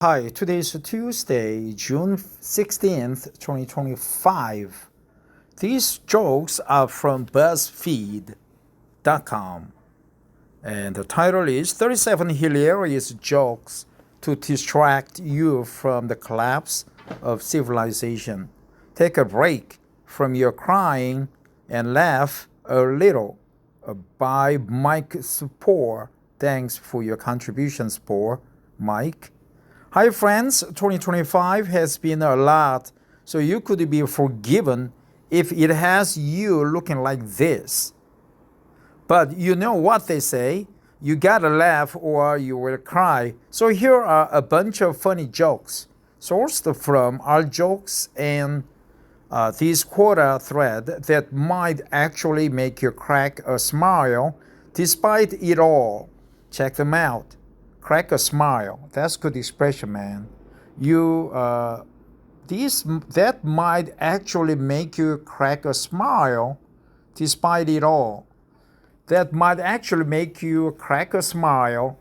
Hi, today is Tuesday, June 16th, 2025. These jokes are from BuzzFeed.com, and the title is 37 Hilarious Jokes to Distract You from the Collapse of Civilization. Take a break from your crying and laugh a little. By Mike Spore. Thanks for your contribution, Spore. Mike. Hi, friends. 2025 has been a lot, so you could be forgiven if it has you looking like this. But you know what they say, you gotta laugh or you will cry. So here are a bunch of funny jokes sourced from our jokes and this quota thread that might actually make you crack a smile despite it all. Check them out. Crack a smile. That's good expression, man. That might actually make you crack a smile despite it all. That might actually make you crack a smile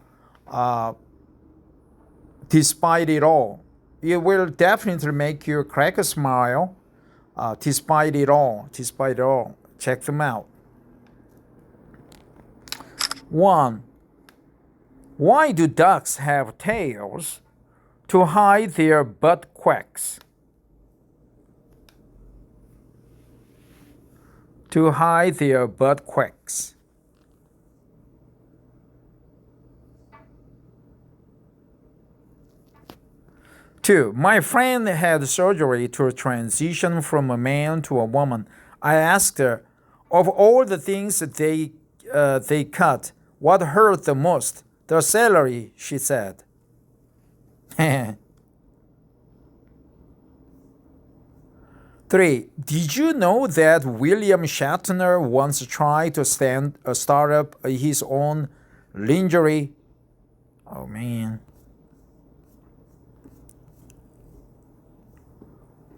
despite it all. It will definitely make you crack a smile despite it all. Despite it all. Check them out. 1. Why do ducks have tails? To hide their butt quacks. To hide their butt quacks. 2. My friend had surgery to transition from a man to a woman. I asked her, of all the things that they cut, what hurt the most? The celery, she said. 3. Did you know that William Shatner once tried to start up his own lingerie? Oh man.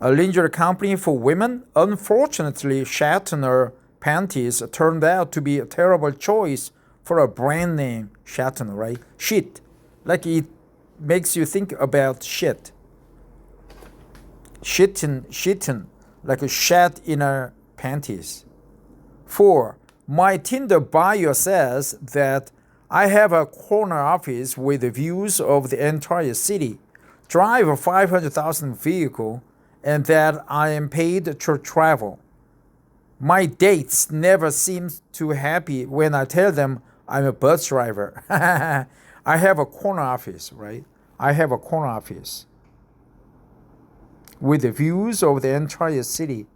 A lingerie company for women? Unfortunately, Shatner panties turned out to be a terrible choice for a brand name. Shatner, right? Shit. Like it makes you think about shit. Shitten, like a shat in her panties. 4. My Tinder bio says that I have a corner office with views of the entire city, drive a 500,000 vehicle, and that I am paid to travel. My dates never seem too happy when I tell them I'm a bus driver. I have a corner office, right? I have a corner office with the views of the entire city.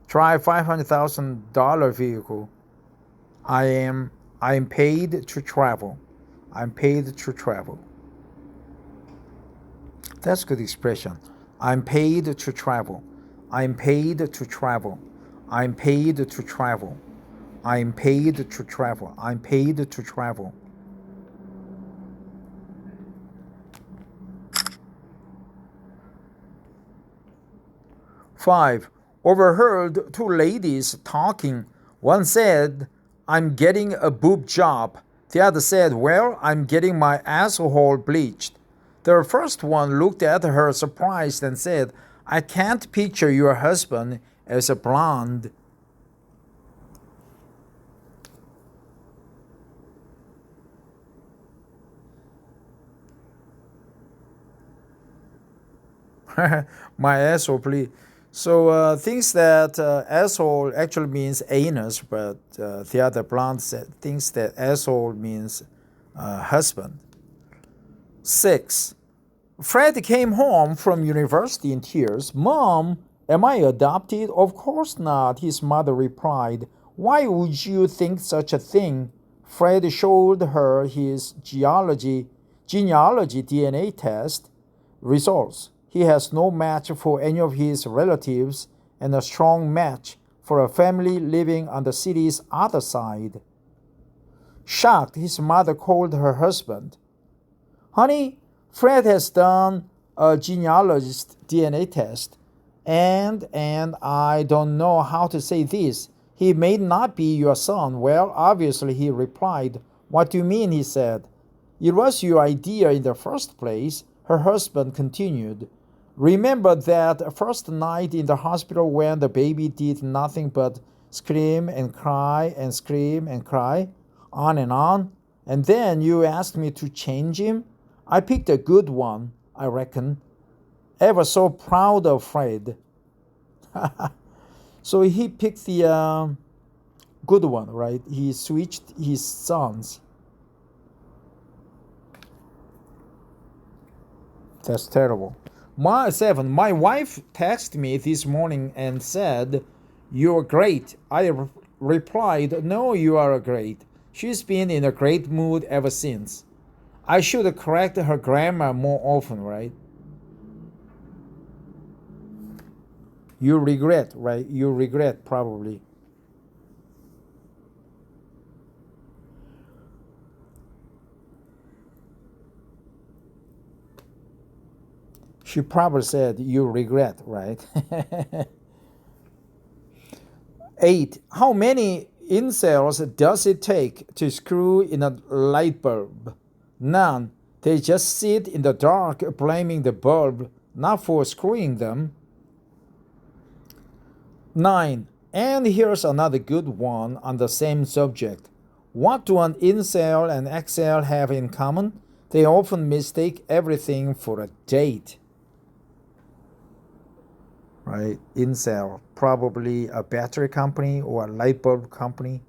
Drive $500,000 vehicle. I am paid to travel. I'm paid to travel. That's good expression. I'm paid to travel. I'm paid to travel. I'm paid to travel. I'm paid to travel. I'm paid to travel. 5. Overheard two ladies talking. One said, I'm getting a boob job. The other said, well, I'm getting my asshole bleached. The first one looked at her surprised and said, I can't picture your husband as a blonde. My asshole, please. So thinks that asshole actually means anus, but the other blonde thinks that asshole means husband. 6. Fred came home from university in tears. Mom, am I adopted? Of course not, his mother replied. Why would you think such a thing? Fred showed her his genealogy DNA test results. He has no match for any of his relatives and a strong match for a family living on the city's other side. Shocked, his mother called her husband. Honey, Fred has done a genealogist DNA test, and I don't know how to say this. He may not be your son. Well, obviously, he replied. What do you mean? He said. It was your idea in the first place. Her husband continued, remember that first night in the hospital when the baby did nothing but scream and cry and scream and cry, on, and then you asked me to change him? I picked a good one, I reckon. Ever so proud of Fred. So he picked the good one, right? He switched his sons. That's terrible. My wife texted me this morning and said, "You're great." I replied, "No, you are great." She's been in a great mood ever since. I should correct her grammar more often, right? You regret, right? You regret, probably. She probably said, you regret, right? 8. How many incels does it take to screw in a light bulb? None. They just sit in the dark blaming the bulb, not for screwing them. 9. And here's another good one on the same subject. What do an incel and excel have in common? They often mistake everything for a date. Right? Incel, probably a battery company or a light bulb company.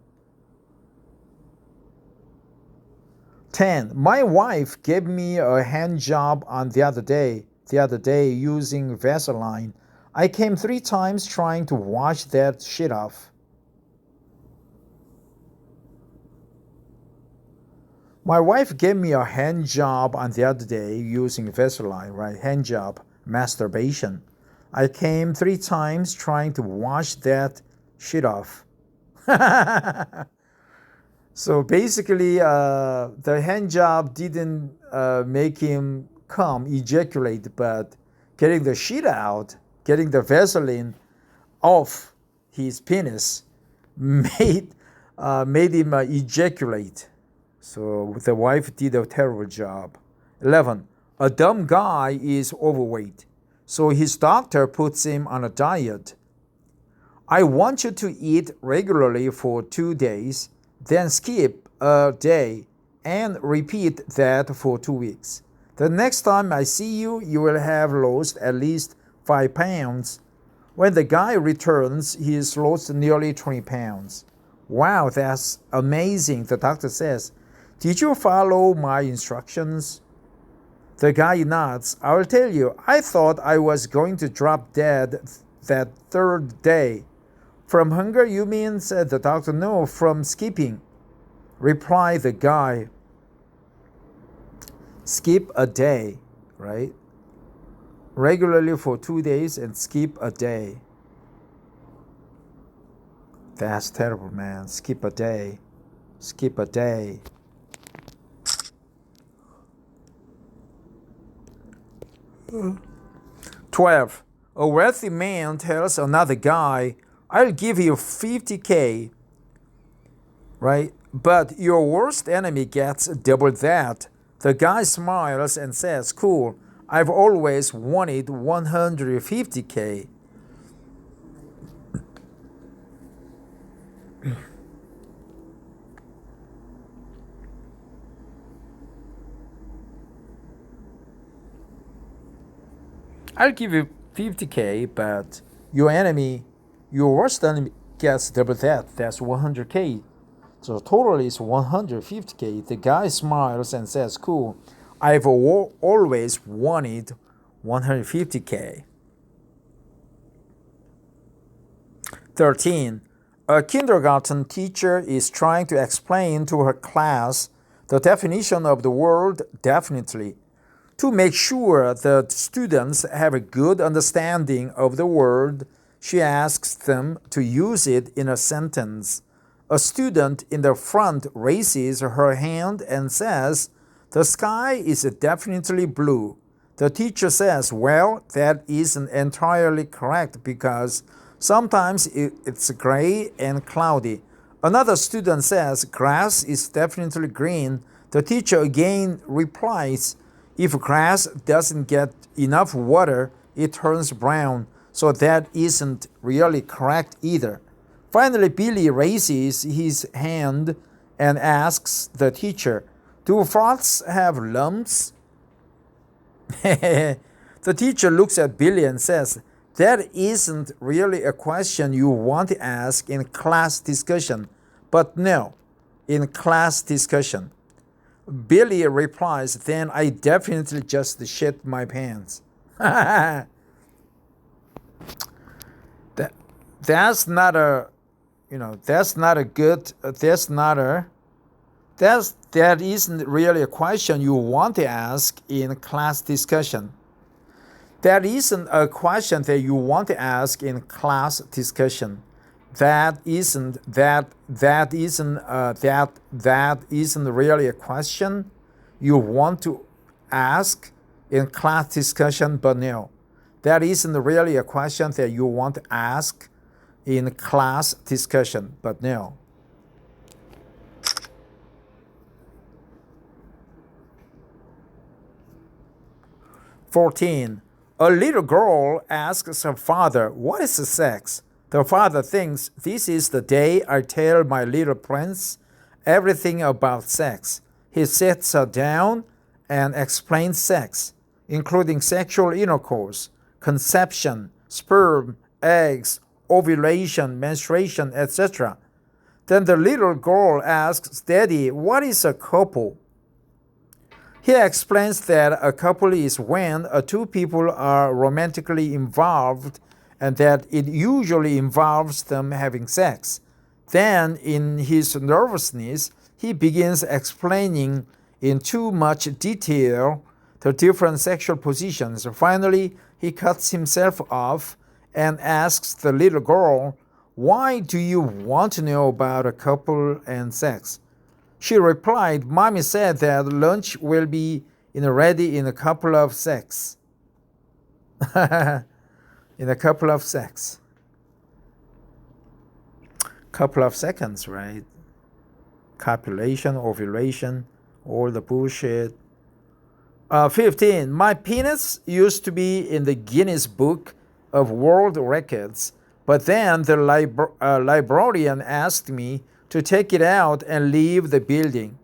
10. My wife gave me a hand job on the other day using Vaseline. I came 3 times trying to wash that shit off. My wife gave me a hand job on the other day using Vaseline, right? Hand job, masturbation. I came 3 times trying to wash that shit off. So basically, the hand job didn't make him come, ejaculate, but getting the shit out, getting the Vaseline off his penis made him ejaculate. So the wife did a terrible job. 11. A dumb guy is overweight, so his doctor puts him on a diet. I want you to eat regularly for 2 days, then skip a day and repeat that for 2 weeks. The next time I see you, you will have lost at least 5 pounds. When the guy returns, he's lost nearly 20 pounds. Wow, that's amazing, the doctor says. Did you follow my instructions? The guy nods. I'll tell you, I thought I was going to drop dead that 3rd day. From hunger, you mean? Said the doctor. No, from skipping, replied the guy. Skip a day, right? Regularly for 2 days and skip a day. That's terrible, man. Skip a day. Skip a day. 12. A wealthy man tells another guy, I'll give you 50K, right? But your worst enemy gets double that. The guy smiles and says, cool, I've always wanted 150K. I'll give you 50K, but your worst enemy gets double that. That's 100K. So total is 150K. The guy smiles and says, cool, I've always wanted 150K. 13. A kindergarten teacher is trying to explain to her class the definition of the word definitely. To make sure the students have a good understanding of the word, she asks them to use it in a sentence. A student in the front raises her hand and says, the sky is definitely blue. The teacher says, well, that isn't entirely correct because sometimes it's gray and cloudy. Another student says, grass is definitely green. The teacher again replies, If grass doesn't get enough water, it turns brown, so that isn't really correct either. Finally, Billy raises his hand and asks the teacher, "Do frogs have lumps?" The teacher looks at Billy and says, "That isn't really a question you want to ask in class discussion." But no, in class discussion. Billy replies, "Then I definitely just shit my pants." That's not a, that's not a good, that isn't really a question you want to ask in class discussion. That isn't a question that you want to ask in class discussion. That isn't really a question you want to ask in class discussion, but no. That isn't really a question that you want to ask in class discussion, but no. "14. A little girl asks her father, 'What is sex?' The father thinks, 'This is the day I tell my little prince everything about sex.' He sits her down and explains sex, including sexual intercourse, conception, sperm, eggs, ovulation, menstruation, etc. Then the little girl asks, 'Daddy, what is a couple?' He explains that a couple is when two people are romantically involved and that it usually involves them having sex. Then, in his nervousness, he begins explaining in too much detail the different sexual positions. Finally, he cuts himself off and asks the little girl, 'Why do you want to know about a couple and sex?' She replied, 'Mommy said that lunch will be ready in a couple of secs.'" In a couple of secs. Couple of seconds, right? Copulation, ovulation, all the bullshit. 15. My penis used to be in the Guinness Book of World Records, but then the librarian asked me to take it out and leave the building.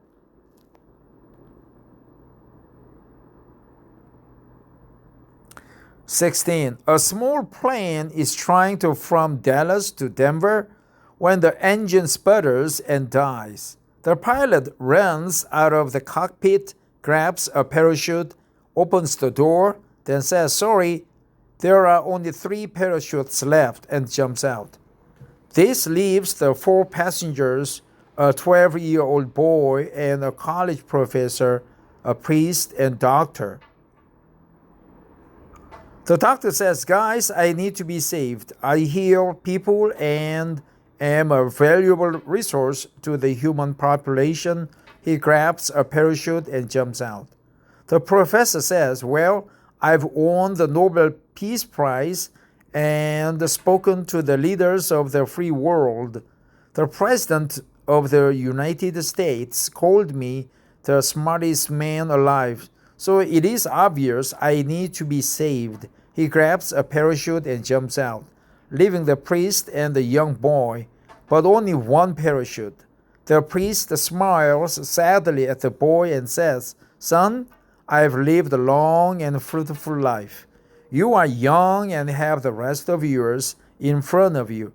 "16. A small plane is trying to from Dallas to Denver when the engine sputters and dies. The pilot runs out of the cockpit, grabs a parachute, opens the door, then says, 'Sorry, there are only 3 parachutes left,' and jumps out. This leaves the 4 passengers, a 12-year-old boy and a college professor, a priest and doctor. The doctor says, 'Guys, I need to be saved. I heal people and am a valuable resource to the human population.' He grabs a parachute and jumps out. The professor says, 'Well, I've won the Nobel Peace Prize and spoken to the leaders of the free world. The President of the United States called me the smartest man alive. So it is obvious I need to be saved.' He grabs a parachute and jumps out, leaving the priest and the young boy, but only 1 parachute. The priest smiles sadly at the boy and says, 'Son, I've lived a long and fruitful life. You are young and have the rest of yours in front of you.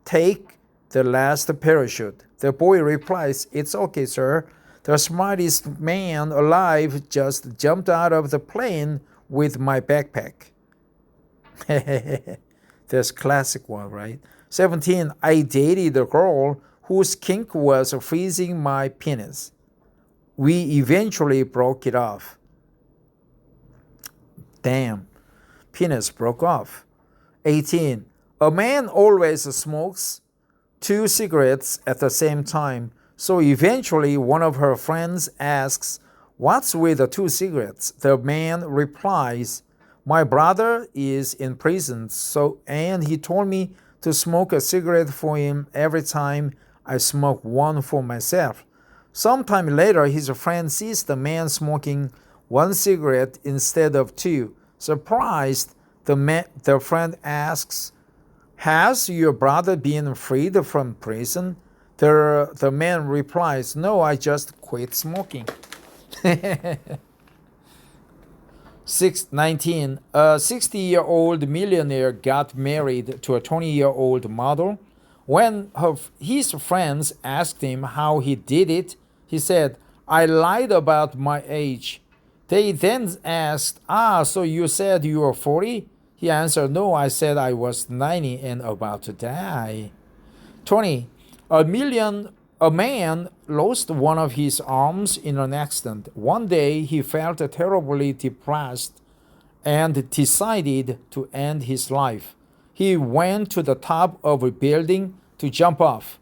Take the last parachute.' The boy replies, 'It's okay, sir. The smartest man alive just jumped out of the plane with my backpack.'" That's classic one, right? 17. I dated a girl whose kink was freezing my penis. We eventually broke it off. Damn. Penis broke off. 18. A man always smokes 2 cigarettes at the same time, so eventually one of her friends asks, "What's with the 2 cigarettes?" The man replies, "My brother is in prison, and he told me to smoke a cigarette for him every time I smoke one for myself." Sometime later, his friend sees the man smoking one cigarette instead of two. Surprised, the friend asks, "Has your brother been freed from prison?" The man replies, "No, I just quit smoking." 19. A 60-year-old millionaire got married to a 20-year-old model. When his friends asked him how he did it, he said, "I lied about my age." They then asked, "So you said you were 40? He answered, "No, I said I was 90 and about to die." 20. A man lost one of his arms in an accident. One day he felt terribly depressed and decided to end his life. He went to the top of a building to jump off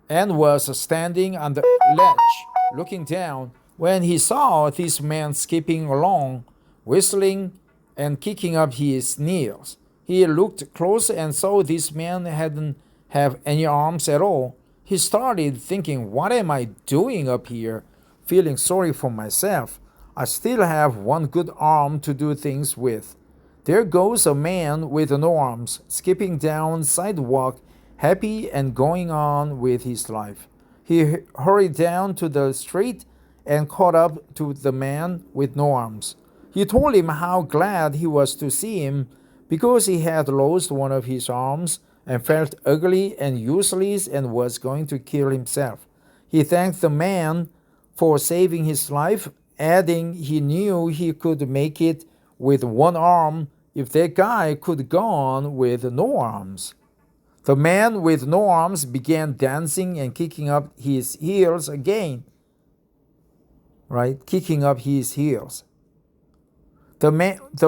and was standing on the ledge looking down when he saw this man skipping along, whistling and kicking up his heels. He looked close and saw this man hadn't have any arms at all. He started thinking, "What am I doing up here? Feeling sorry for myself. I still have one good arm to do things with." There goes a man with no arms, skipping down sidewalk, happy and going on with his life. He hurried down to the street and caught up to the man with no arms. He told him how glad he was to see him because he had lost one of his arms and felt ugly and useless and was going to kill himself. He thanked the man for saving his life, adding he knew he could make it with one arm if that guy could go on with no arms. The man with no arms began dancing and kicking up his heels again. Right? Kicking up his heels. The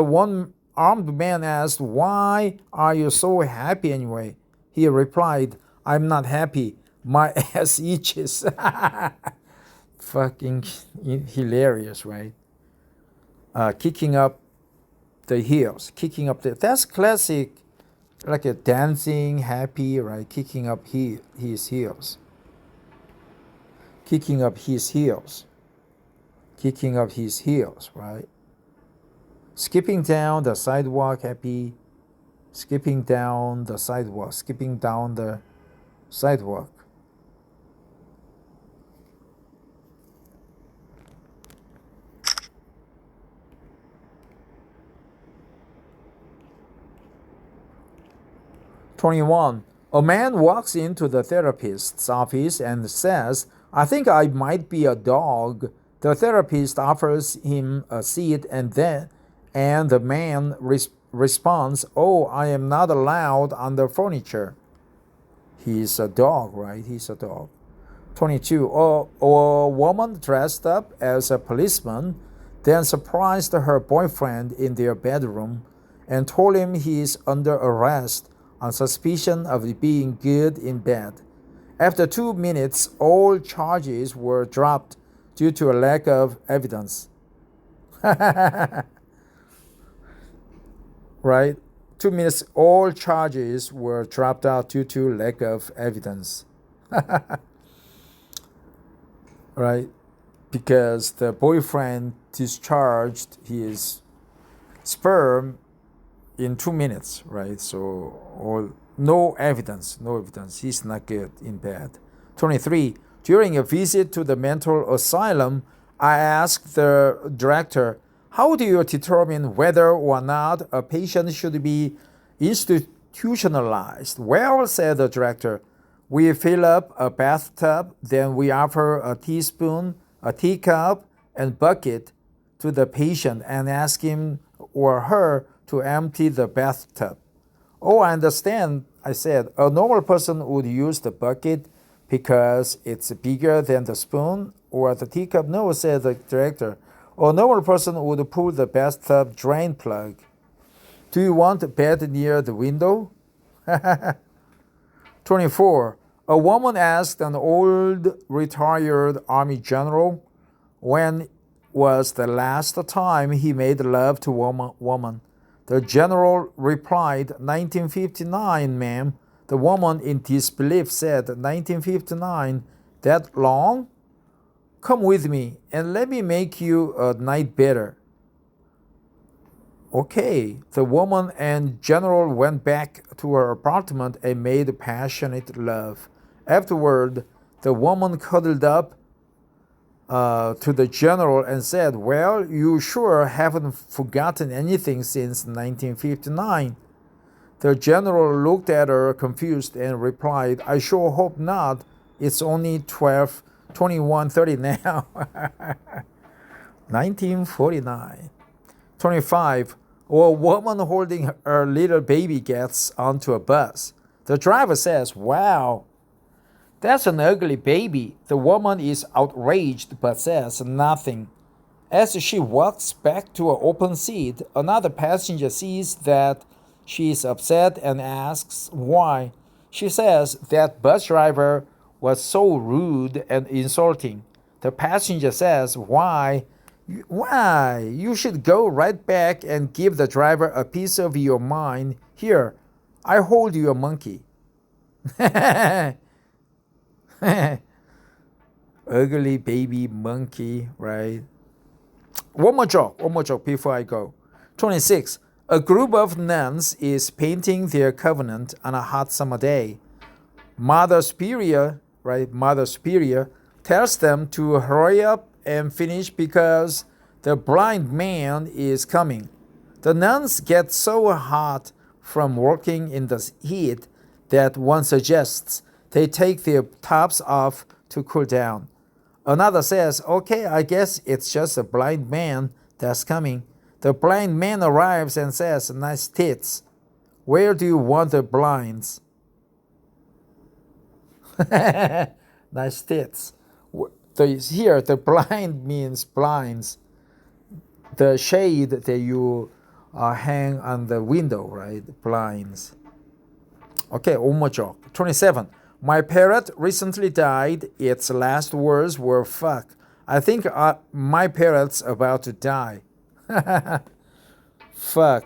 one-armed man asked, "Why are you so happy anyway?" He replied, "I'm not happy. My ass itches." Fucking hilarious, right? Kicking up the heels. That's classic, like a dancing, happy, right? Kicking up his heels. Kicking up his heels. Kicking up his heels, right? Skipping down the sidewalk, happy. Skipping down the sidewalk. Skipping down the sidewalk. "21. A man walks into the therapist's office and says, 'I think I might be a dog.' The therapist offers him a seat and the man responds, 'Oh, I am not allowed on the furniture.' He's a dog, right? He's a dog. 22. A woman dressed up as a policeman then surprised her boyfriend in their bedroom and told him he is under arrest on suspicion of being good in bed. After 2 minutes, all charges were dropped due to a lack of evidence." Right? 2 minutes, all charges were dropped out due to lack of evidence. Right? Because the boyfriend discharged his sperm in 2 minutes, right? So, no evidence. He's not good in bed. 23. During a visit to the mental asylum, I asked the director, "How do you determine whether or not a patient should be institutionalized?" "Well," said the director, "we fill up a bathtub, then we offer a teaspoon, a teacup, and bucket to the patient and ask him or her to empty the bathtub." "Oh, I understand," I said. "A normal person would use the bucket because it's bigger than the spoon or the teacup." "No," said the director. "A normal person would pull the bathtub drain plug." "Do you want a bed near the window?" 24. A woman asked an old retired army general when was the last time he made love to a woman. The general replied, 1959, ma'am. The woman in disbelief said, 1959? That long? Come with me and let me make you a night better. Okay, the woman and general went back to her apartment and made passionate love. Afterward, the woman cuddled up to the general and said, "Well, you sure haven't forgotten anything since 1959. The general looked at her confused and replied, "I sure hope not. It's only 21:30 now." 1949. 25. A woman holding her little baby gets onto a bus. The driver says, "Wow, that's an ugly baby." The woman is outraged but says nothing. As she walks back to an open seat, another passenger sees that she is upset and asks why. She says that bus driver was so rude and insulting. The passenger says, Why? You should go right back and give the driver a piece of your mind. Here, I hold you a monkey." Ugly baby monkey, right? One more joke before I go. 26. A group of nuns is painting their covenant on a hot summer day. Mother Superior tells them to hurry up and finish because the blind man is coming. The nuns get so hot from working in the heat that one suggests they take their tops off to cool down. Another says, "Okay, I guess it's just a blind man that's coming." The blind man arrives and says, "Nice tits. Where do you want the blinds?" Nice tits. Here, the blind means blinds. The shade that you hang on the window, right? Blinds. Okay, one more joke. 27. My parrot recently died. Its last words were "fuck." I think my parrot's about to die. Fuck.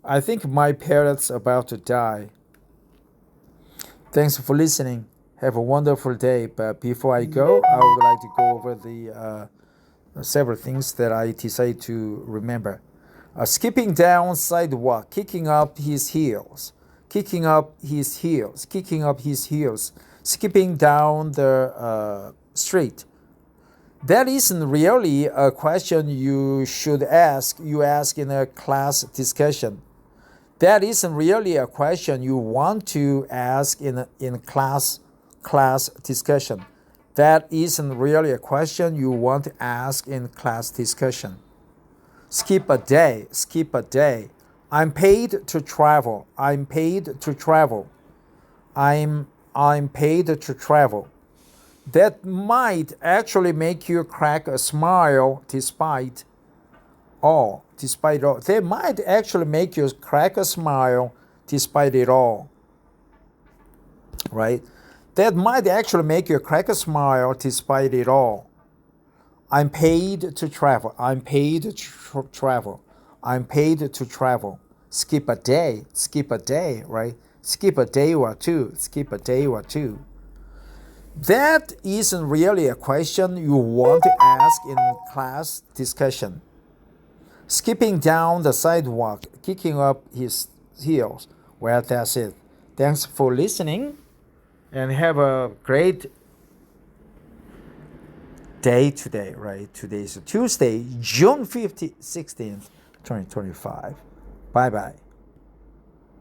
I think my parrot's about to die. Thanks for listening. Have a wonderful day. But before I go, I would like to go over the several things that I decided to remember. Skipping down sidewalk, kicking up his heels, skipping down the street. That isn't really a question you should ask. You ask in a class discussion. That isn't really a question you want to ask in class discussion. That isn't really a question you want to ask in class discussion. Skip a day. I'm paid to travel. I'm paid to travel. That might actually make you crack a smile despite all. They might actually make you crack a smile despite it all. Right? That might actually make you crack a smile despite it all. I'm paid to travel. I'm paid to travel. I'm paid to travel. Skip a day, right? Skip a day or two. That isn't really a question you want to ask in class discussion. Skipping down the sidewalk, kicking up his heels. Well, that's it. Thanks for listening and have a great day today, right? Today is Tuesday, June 16th, 2025. Bye-bye.